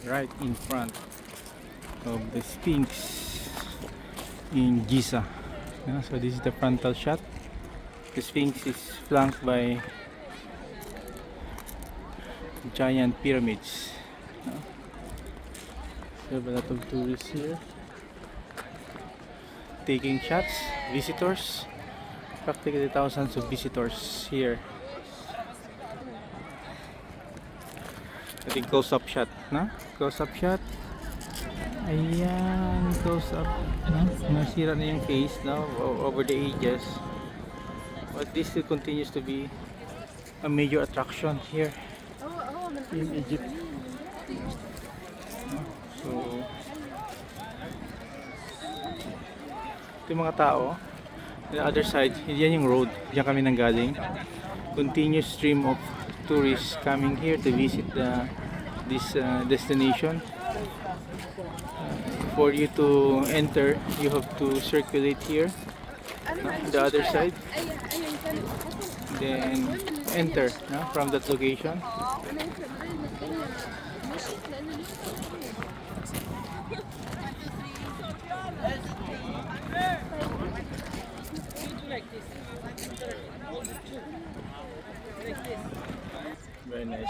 right in front of the Sphinx in Giza. So this is the frontal shot. The Sphinx is flanked by giant pyramids. So a lot of tourists here taking shots, visitors, practically thousands of visitors here. I think close-up shot, na? Close-up shot. Ayan, close-up. Nasira na yung face now over the ages. But this still continues to be a major attraction here in Egypt. So, ito yung mga tao. The other side, yan yung road. Diyan kami nanggaling. Continuous stream of tourists coming here to visit this destination. For you to enter, you have to circulate here, the other side, then enter from that location. Very nice.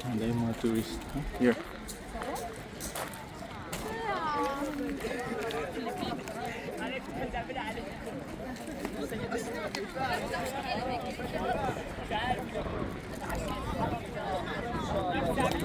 Ada yung mga tourist here.